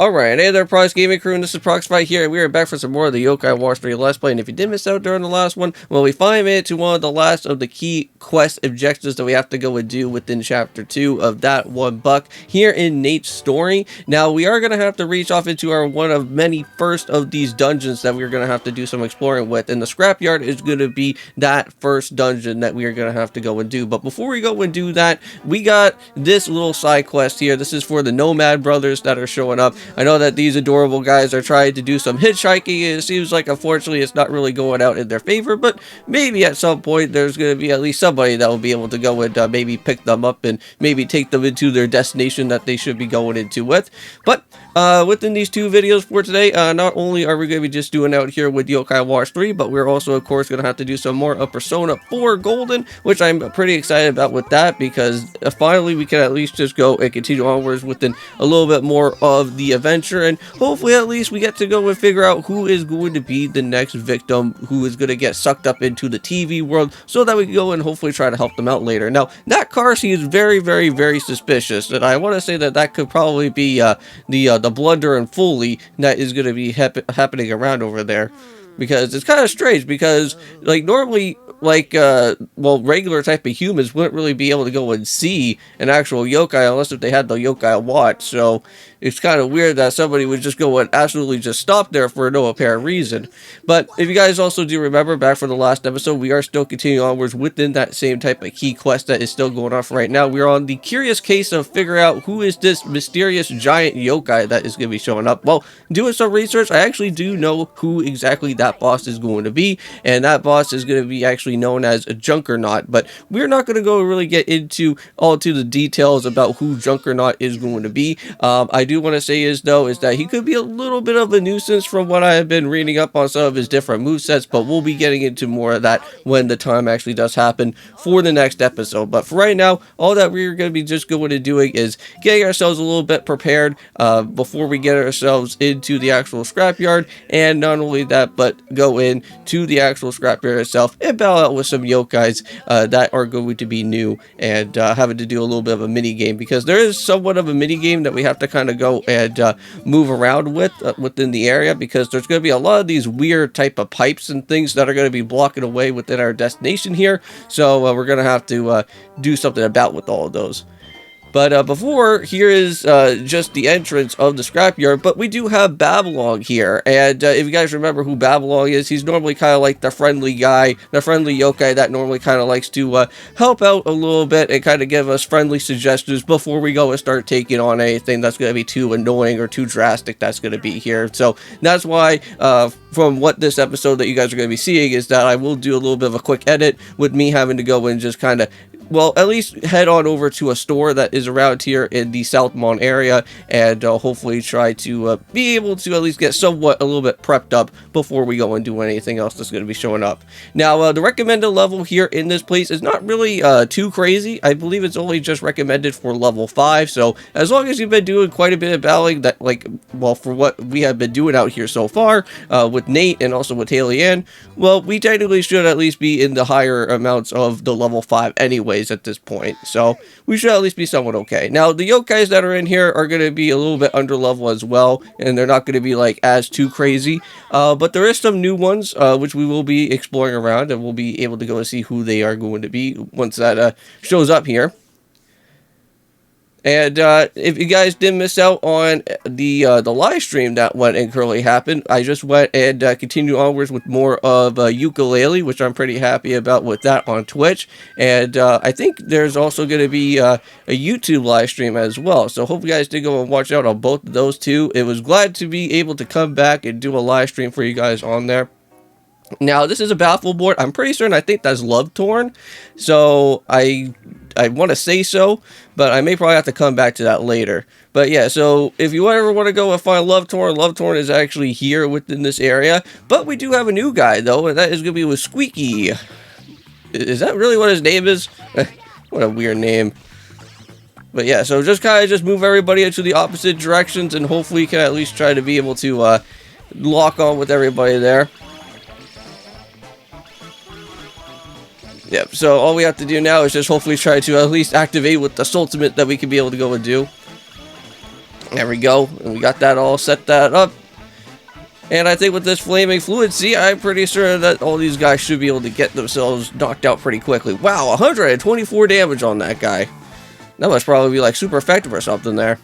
Alright, hey there, Prox Gaming Crew, and this is Proxify here, and we are back for some more of the Yokai Wars 3 Let's Play. And if you did miss out during the last one, well, we finally made it to one of the last of the key quest objectives that we have to go and do within Chapter 2 of that one buck here in Nate's story. Now, we are going to have to reach off into our one of many first of these dungeons that we're going to have to do some exploring with, and the Scrapyard is going to be that first dungeon that we are going to have to go and do. But before we go and do that, we got this little side quest here. This is for the Nomad brothers that are showing up. I know that these adorable guys are trying to do some hitchhiking, and it seems like unfortunately it's not really going out in their favor, but maybe at some point there's going to be at least somebody that will be able to go and maybe pick them up and maybe take them into their destination that they should be going into with. But within these two videos for today, not only are we going to be just doing out here with Yokai Wars 3, but we're also of course going to have to do some more of Persona 4 Golden, which I'm pretty excited about with that, because finally we can at least just go and continue onwards within a little bit more of the adventure, and hopefully at least we get to go and figure out who is going to be the next victim who is going to get sucked up into the TV world, so that we can go and hopefully try to help them out later. Now, that car seems very suspicious, and I want to say that that could probably be the Blunder and Foley that is going to be happening around over there. Because it's kind of strange, because like normally, like well, regular type of humans wouldn't really be able to go and see an actual yokai unless if they had the yokai watch. So it's kind of weird that somebody would just go and absolutely just stop there for no apparent reason. But if you guys also do remember back from the last episode, we are still continuing onwards within that same type of key quest that is still going on for right now. We're on the curious case of figuring out who is this mysterious giant yokai that is going to be showing up. Well, doing some research, I actually do know who exactly that boss is going to be, and that boss is going to be actually known as a Junkernaut. But we're not going to go really get into all to the details about who Junkernaut is going to be. I do want to say is that he could be a little bit of a nuisance from what I have been reading up on some of his different movesets, but we'll be getting into more of that when the time actually does happen for the next episode. But for right now, all that we're going to be just going to doing is getting ourselves a little bit prepared before we get ourselves into the actual scrapyard, and not only that, but go in to the actual scrapyard itself and battle out with some yokais that are going to be new, and having to do a little bit of a mini game, because there is somewhat of a mini game that we have to kind of go and move around with within the area, because there's going to be a lot of these weird type of pipes and things that are going to be blocking away within our destination here. So we're going to have to do something about with all of those. But before, here is just the entrance of the scrapyard, but we do have Babylon here, and if you guys remember who Babylon is, he's normally kind of like the friendly guy, the friendly yokai that normally kind of likes to help out a little bit and kind of give us friendly suggestions before we go and start taking on anything that's going to be too annoying or too drastic that's going to be here. So that's why, from what this episode that you guys are going to be seeing, is that I will do a little bit of a quick edit with me having to go and just kind of, well, at least head on over to a store that is around here in the Southmont area, and hopefully try to be able to at least get somewhat a little bit prepped up before we go and do anything else that's going to be showing up. Now, the recommended level here in this place is not really too crazy. I believe it's only just recommended for level 5, so as long as you've been doing quite a bit of battling, that, like, well, for what we have been doing out here so far, with Nate and also with Haley Ann, well, we technically should at least be in the higher amounts of the level 5 anyways at this point, so we should at least be somewhat okay. Now, the yokais that are in here are going to be a little bit under level as well, and they're not going to be like as too crazy, but there is some new ones which we will be exploring around, and we'll be able to go and see who they are going to be once that shows up here. And if you guys did miss out on the live stream that went and currently happened, I just went and continued onwards with more of ukulele, which I'm pretty happy about with that on Twitch. And I think there's also going to be a YouTube live stream as well. So hope you guys did go and watch out on both of those two. It was glad to be able to come back and do a live stream for you guys on there. Now, this is a battlefield board. I'm pretty certain I think that's Love Torn. So I want to say so, but I may probably have to come back to that later. But yeah, so if you ever want to go and find Love Torn is actually here within this area. But we do have a new guy, though, and that is going to be with Squeaky. Is that really what his name is? What a weird name. But yeah, so just kind of move everybody into the opposite directions, and hopefully you can at least try to be able to lock on with everybody there. Yep, so all we have to do now is just hopefully try to at least activate with the ultimate that we can be able to go and do. There we go. And we got that all set that up. And I think with this flaming fluency, I'm pretty sure that all these guys should be able to get themselves knocked out pretty quickly. Wow, 124 damage on that guy. That must probably be like super effective or something there.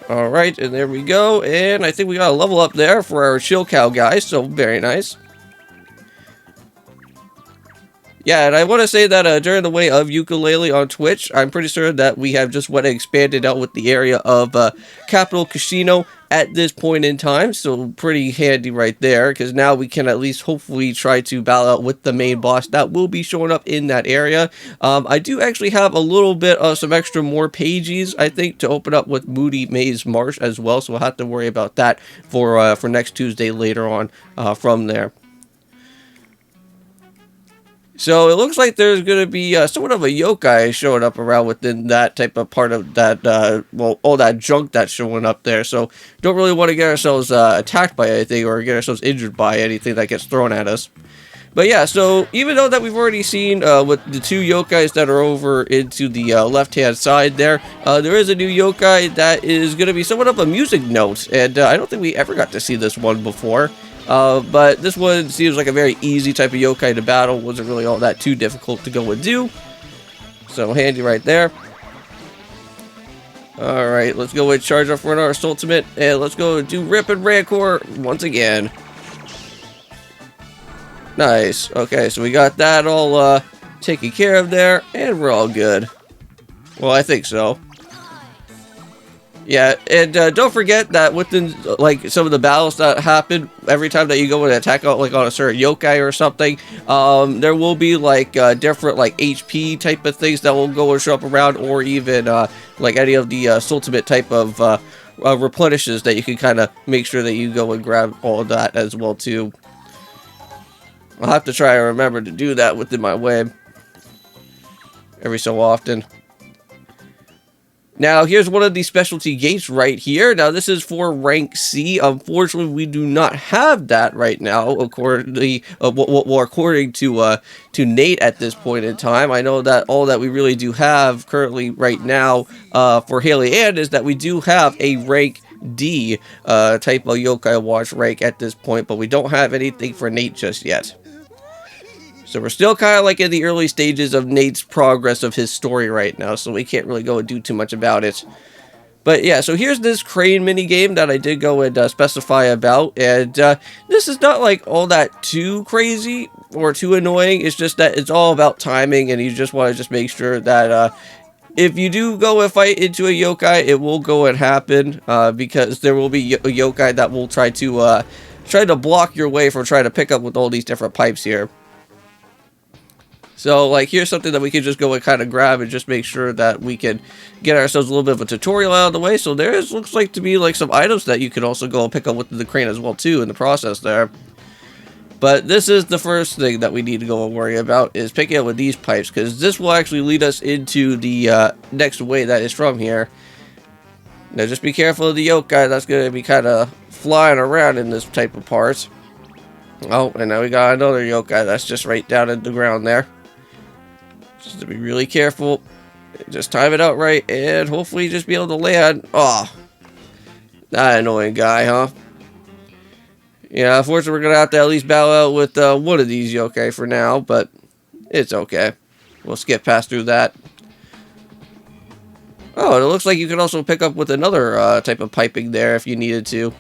Alright, and there we go. And I think we got a level up there for our chill cow guys, so very nice. Yeah, and I want to say that during the way of Ukulele on Twitch, I'm pretty sure that we have just went and expanded out with the area of Capital Casino at this point in time. So pretty handy right there, because now we can at least hopefully try to battle out with the main boss that will be showing up in that area. I do actually have a little bit of some extra more pages, I think, to open up with Moody Maze Marsh as well. So we'll have to worry about that for next Tuesday later on from there. So it looks like there's going to be somewhat of a yokai showing up around within that type of part of that, well, all that junk that's showing up there. So don't really want to get ourselves attacked by anything or get ourselves injured by anything that gets thrown at us. But yeah, so even though that we've already seen with the two yokais that are over into the left-hand side there, there is a new yokai that is going to be somewhat of a music note. And I don't think we ever got to see this one before. But this one seems like a very easy type of yokai to battle. Wasn't really all that too difficult to go and do. So handy right there. Alright, let's go and charge up for another ultimate. And let's go and do Rip and Rancor once again. Nice. Okay, so we got that all taken care of there. And we're all good. Well, I think so. Yeah, and don't forget that within like some of the battles that happen, every time that you go and attack out like on a certain yokai or something, there will be like different like HP type of things that will go and show up around, or even like any of the ultimate type of replenishes that you can kind of make sure that you go and grab all of that as well too. I'll have to try and remember to do that within my web every so often. Now, here's one of the specialty gates right here. Now, this is for rank C. Unfortunately, we do not have that right now, according to Nate at this point in time. I know that all that we really do have currently right now for Haley Ann is that we do have a rank D type of Yokai Watch rank at this point, but we don't have anything for Nate just yet. So we're still kind of like in the early stages of Nate's progress of his story right now, so we can't really go and do too much about it. But yeah, so here's this crane mini game that I did go and specify about, and this is not like all that too crazy or too annoying. It's just that it's all about timing, and you just want to just make sure that if you do go and fight into a yokai, it will go and happen, because there will be a yokai that will try to block your way from trying to pick up with all these different pipes here. So, like, here's something that we can just go and kind of grab and just make sure that we can get ourselves a little bit of a tutorial out of the way. So there looks like to be, like, some items that you can also go and pick up with the crane as well, too, in the process there. But this is the first thing that we need to go and worry about, is picking up with these pipes, because this will actually lead us into the next way that is from here. Now, just be careful of the yokai that's going to be kind of flying around in this type of part. Oh, and now we got another yokai that's just right down in the ground there. Just to be really careful. Just time it out right, and hopefully just be able to land. Oh, that annoying guy, huh? Yeah, unfortunately we're going to have to at least battle out with one of these yokai for now, but it's okay. We'll skip past through that. Oh, and it looks like you can also pick up with another type of piping there if you needed to.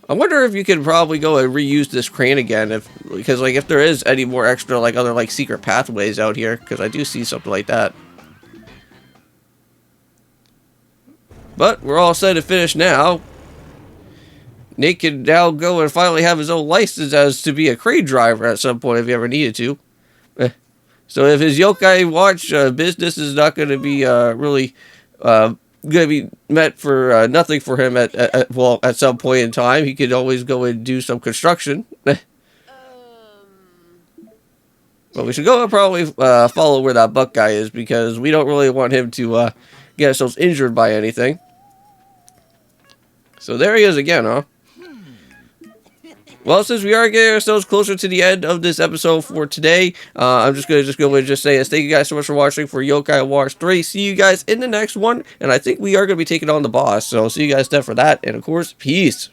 I wonder if you could probably go and reuse this crane again, because like if there is any more extra like other like secret pathways out here, because I do see something like that. But we're all set to finish now. Nate can now go and finally have his own license as to be a crane driver at some point if he ever needed to. So if his yokai watch business is not going to be really going to be meant for nothing for him at some point in time, he could always go and do some construction. But we should go and probably follow where that buck guy is, because we don't really want him to get ourselves injured by anything. So there he is again, huh? Well, since we are getting ourselves closer to the end of this episode for today, I'm just gonna go and just say thank you guys so much for watching for Yokai Wars 3. See you guys in the next one, and I think we are gonna be taking on the boss. So see you guys then for that, and of course, peace.